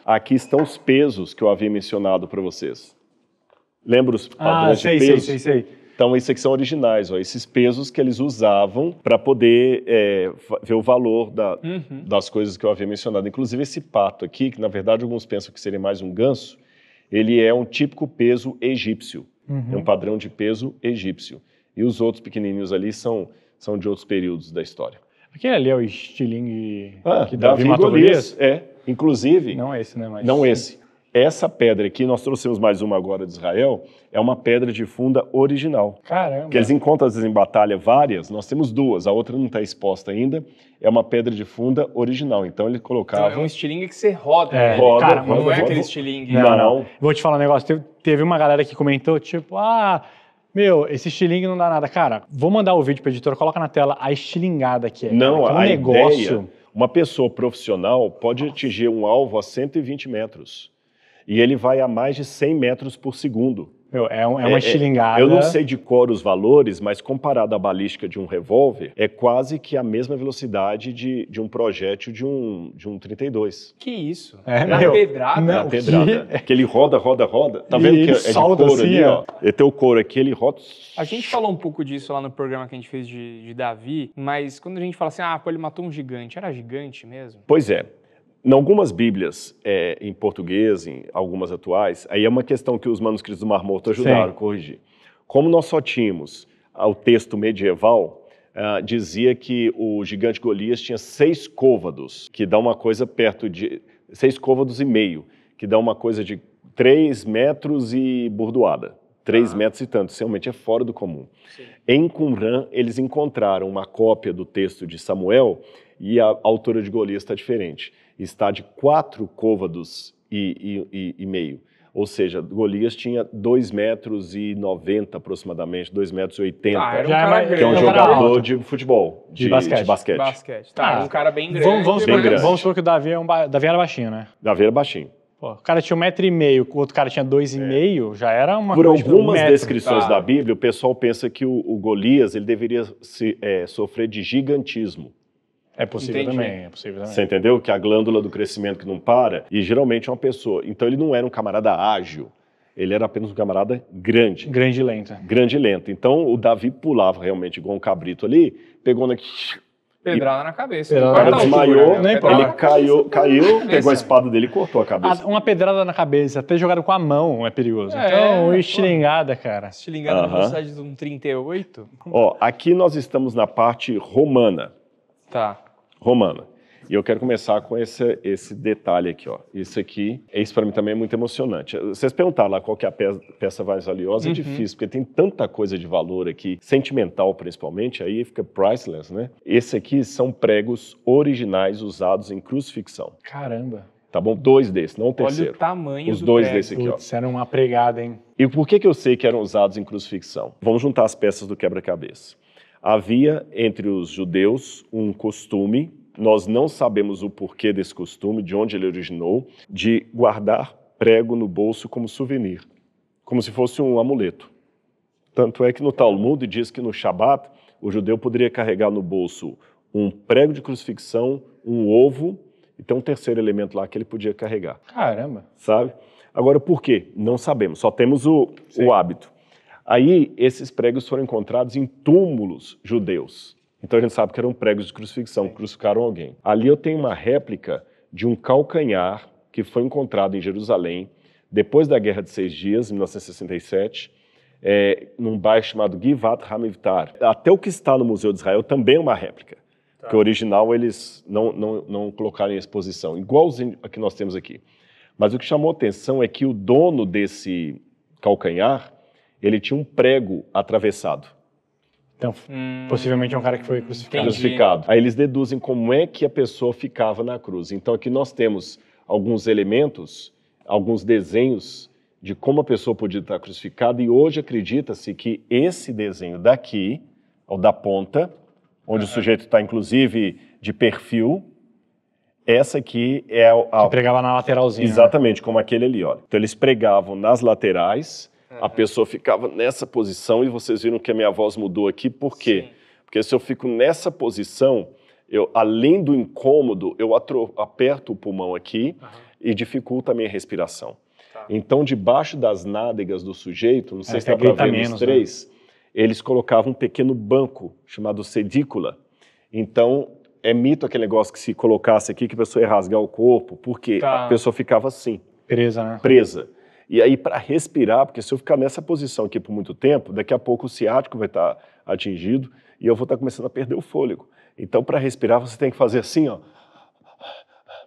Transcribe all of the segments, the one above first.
Aqui estão os pesos que eu havia mencionado para vocês. Lembra os padrões de peso? Sei. Então, esses aqui são originais, ó, esses pesos que eles usavam para poder ver o valor das coisas que eu havia mencionado. Inclusive, esse pato aqui, que na verdade alguns pensam que seria mais um ganso, ele é um típico peso egípcio. É um padrão de peso egípcio. E os outros pequenininhos ali são de outros períodos da história. Aquele ali é o estilingue que Davi matou Golias. Inclusive... Não esse, né? Mas... Não esse. Essa pedra aqui, nós trouxemos mais uma agora de Israel, é uma pedra de funda original. Caramba! Que eles encontram, às vezes, em batalha várias, nós temos duas, a outra não está exposta ainda, é uma pedra de funda original. Então ele colocava... Então, é um estilingue que você roda. Cara, não é aquele estilingue. Não. Vou te falar um negócio, teve uma galera que comentou, tipo, esse estilingue não dá nada. Cara, vou mandar o vídeo para a editora, coloca na tela a estilingada que é. Não, cara, que é um negócio... ideia, uma pessoa profissional pode atingir um alvo a 120 metros. E ele vai a mais de 100 metros por segundo. É uma estilingada. Eu não sei de cor os valores, mas comparado à balística de um revólver, é quase que a mesma velocidade de um projétil de um 32. Que isso? Na pedrada? Na pedrada. Que ele roda. Tá vendo que é de couro assim, ali, ó? Ele tem o couro aqui, ele roda... A gente falou um pouco disso lá no programa que a gente fez de Davi, mas quando a gente fala assim, ele matou um gigante, era gigante mesmo? Pois é. Em algumas bíblias, em português, em algumas atuais, aí é uma questão que os manuscritos do Mar Morto ajudaram a corrigir. Como nós só tínhamos o texto medieval, dizia que o gigante Golias tinha 6 côvados, que dá uma coisa perto de... 6 côvados e meio, que dá uma coisa de 3 metros e burdoada. 3 metros e tanto, realmente é fora do comum. Sim. Em Qumran, eles encontraram uma cópia do texto de Samuel e a altura de Golias está diferente. Está de 4 côvados e meio. Ou seja, Golias tinha 2,90 metros aproximadamente, 2,80 metros, que é um jogador de futebol, de basquete. Tá, um cara bem grande. Vamos supor que o Davi era baixinho, né? Davi era baixinho. Pô, o cara tinha 1,5 metro, o outro cara tinha 2,5, já era uma Por coisa algumas descrições da Bíblia, o pessoal pensa que o Golias ele deveria sofrer de gigantismo. É possível também. Você entendeu? Que a glândula do crescimento que não para, e geralmente é uma pessoa. Então ele não era um camarada ágil, ele era apenas um camarada grande. Grande e lento. Então o Davi pulava realmente igual um cabrito ali, pegou na... Pedrada na cabeça. O cara desmaiou, ele caiu, pegou a espada dele e cortou a cabeça. Uma pedrada na cabeça, até jogado com a mão é perigoso. Então, estilingada, cara. Estilingada na velocidade de um 38? Aqui nós estamos na parte romana. Tá. Romana. E eu quero começar com esse detalhe aqui, ó. Isso para mim também é muito emocionante. Vocês perguntaram lá qual que é a peça mais valiosa, é difícil, porque tem tanta coisa de valor aqui, sentimental principalmente, aí fica priceless, né? Esse aqui são pregos originais usados em crucifixão. Caramba. Tá bom? 2 desses, não o terceiro. Olha o tamanho Os 2 desse aqui, ó. Putz, era uma pregada, hein? E por que eu sei que eram usados em crucifixão? Vamos juntar as peças do quebra-cabeça. Havia entre os judeus um costume, nós não sabemos o porquê desse costume, de onde ele originou, de guardar prego no bolso como souvenir, como se fosse um amuleto. Tanto é que no Talmud diz que no Shabat o judeu poderia carregar no bolso um prego de crucifixão, um ovo, e tem um terceiro elemento lá que ele podia carregar. Caramba! Sabe? Agora, por quê? Não sabemos, só temos o hábito. Aí, esses pregos foram encontrados em túmulos judeus. Então, a gente sabe que eram pregos de crucifixão, que crucificaram alguém. Ali eu tenho uma réplica de um calcanhar que foi encontrado em Jerusalém, depois da Guerra de 6 Dias, em 1967, num bairro chamado Givat Hamivtar. Até o que está no Museu de Israel também é uma réplica, que o original eles não colocaram em exposição, igualzinho a que nós temos aqui. Mas o que chamou a atenção é que o dono desse calcanhar, ele tinha um prego atravessado. Então, possivelmente é um cara que foi crucificado. Aí eles deduzem como é que a pessoa ficava na cruz. Então aqui nós temos alguns elementos, alguns desenhos de como a pessoa podia estar crucificada, e hoje acredita-se que esse desenho daqui, ou da ponta, onde o sujeito está inclusive de perfil, essa aqui é que pregava na lateralzinha. Exatamente, como aquele ali, olha. Então eles pregavam nas laterais, a pessoa ficava nessa posição, e vocês viram que a minha voz mudou aqui, por quê? Sim. Porque se eu fico nessa posição, além do incômodo, eu aperto o pulmão aqui, e dificulta a minha respiração. Tá. Então, debaixo das nádegas do sujeito, não sei se dá grita para ver menos, nos três, eles colocavam um pequeno banco chamado sedícula. Então, é mito aquele negócio que se colocasse aqui que a pessoa ia rasgar o corpo, porque a pessoa ficava assim. Presa, né? Presa. E aí, para respirar, porque se eu ficar nessa posição aqui por muito tempo, daqui a pouco o ciático vai estar atingido e eu vou estar começando a perder o fôlego. Então, para respirar, você tem que fazer assim, ó,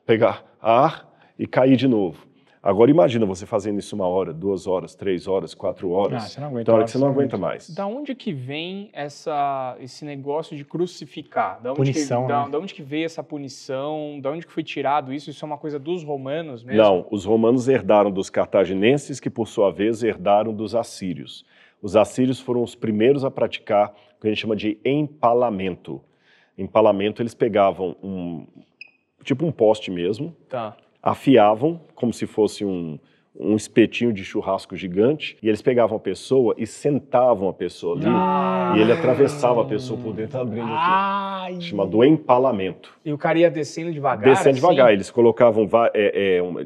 pegar ar e cair de novo. Agora, imagina você fazendo isso 1 hora, 2 horas, 3 horas, 4 horas. Você não aguenta. Então, hora que você não aguenta mais. Da onde que vem esse negócio de crucificar? Punição, né? Da onde que veio essa punição? Da onde que foi tirado isso? Isso é uma coisa dos romanos mesmo? Não, os romanos herdaram dos cartaginenses, que por sua vez herdaram dos assírios. Os assírios foram os primeiros a praticar o que a gente chama de empalamento. Empalamento, eles pegavam tipo um poste mesmo, afiavam como se fosse um espetinho de churrasco gigante, e eles pegavam a pessoa e sentavam a pessoa ali, e ele atravessava a pessoa por dentro, abrindo aqui, chamado empalamento. E o cara ia descendo devagar? Descendo devagar, eles colocavam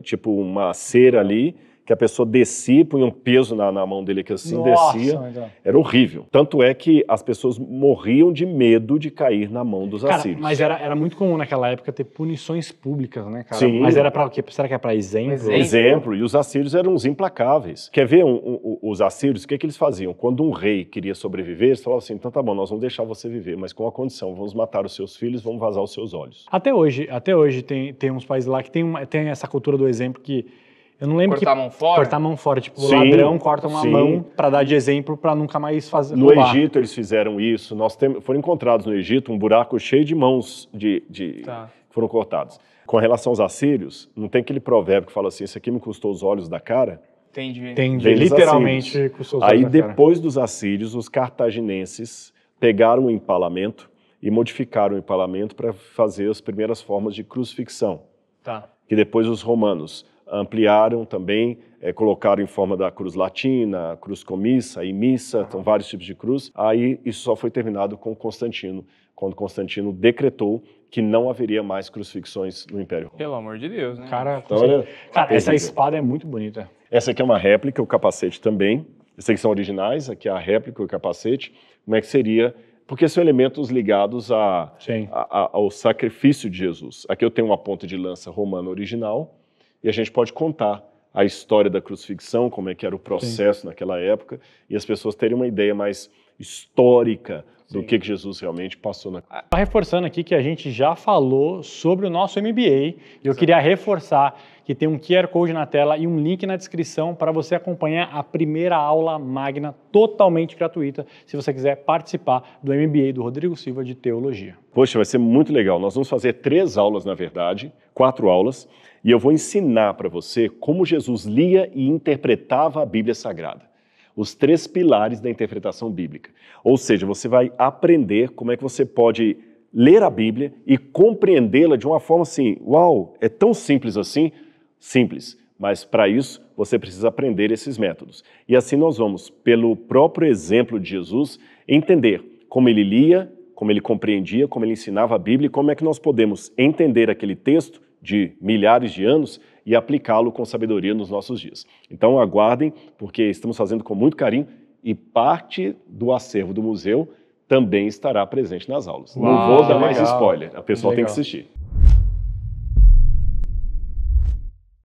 tipo uma cera ali, que a pessoa descia, punha um peso na mão dele que assim, descia. Era horrível. Tanto é que as pessoas morriam de medo de cair na mão dos assírios. Mas era muito comum naquela época ter punições públicas, né, cara? Sim. Mas era pra o quê? Será que era pra exemplo? Exemplo. E os assírios eram uns implacáveis. Quer ver os assírios? O que eles faziam? Quando um rei queria sobreviver, eles falavam assim, então tá bom, nós vamos deixar você viver, mas com uma condição, vamos matar os seus filhos, vamos vazar os seus olhos. Até hoje tem uns países lá que tem essa cultura do exemplo que eu não lembro cortar a mão fora? Cortar a mão fora. Tipo, o ladrão corta uma mão para dar de exemplo para nunca mais fazer. No Egito eles fizeram isso. Foram encontrados no Egito um buraco cheio de mãos que foram cortadas. Com relação aos assírios, não tem aquele provérbio que fala assim, isso aqui me custou os olhos da cara? Entendi. Literalmente custou os olhos da cara. Aí depois dos assírios, os cartaginenses pegaram o empalamento e modificaram o empalamento para fazer as primeiras formas de crucifixão. Que depois os romanos ampliaram também, colocaram em forma da cruz latina, cruz comissa e missa, então vários tipos de cruz. Aí isso só foi terminado com Constantino, quando Constantino decretou que não haveria mais crucifixões no Império Romano. Pelo amor de Deus, né? Cara, essa espada é muito bonita. Essa aqui é uma réplica, o capacete também. Esses aqui são originais, aqui é a réplica, o capacete. Como é que seria? Porque são elementos ligados ao sacrifício de Jesus. Aqui eu tenho uma ponta de lança romana original, e a gente pode contar a história da crucifixão, como é que era o processo naquela época, e as pessoas terem uma ideia mais histórica do que Jesus realmente passou na... Reforçando aqui que a gente já falou sobre o nosso MBA, e eu queria reforçar que tem um QR Code na tela e um link na descrição para você acompanhar a primeira aula magna totalmente gratuita, se você quiser participar do MBA do Rodrigo Silva de Teologia. Poxa, vai ser muito legal. Nós vamos fazer 3 aulas, na verdade, 4 aulas, e eu vou ensinar para você como Jesus lia e interpretava a Bíblia Sagrada. Os 3 pilares da interpretação bíblica. Ou seja, você vai aprender como é que você pode ler a Bíblia e compreendê-la de uma forma assim, uau, é tão simples assim? Simples, mas para isso você precisa aprender esses métodos. E assim nós vamos, pelo próprio exemplo de Jesus, entender como ele lia, como ele compreendia, como ele ensinava a Bíblia e como é que nós podemos entender aquele texto de milhares de anos e aplicá-lo com sabedoria nos nossos dias. Então aguardem, porque estamos fazendo com muito carinho e parte do acervo do museu também estará presente nas aulas. Não vou dar mais spoiler, a pessoa tem que assistir.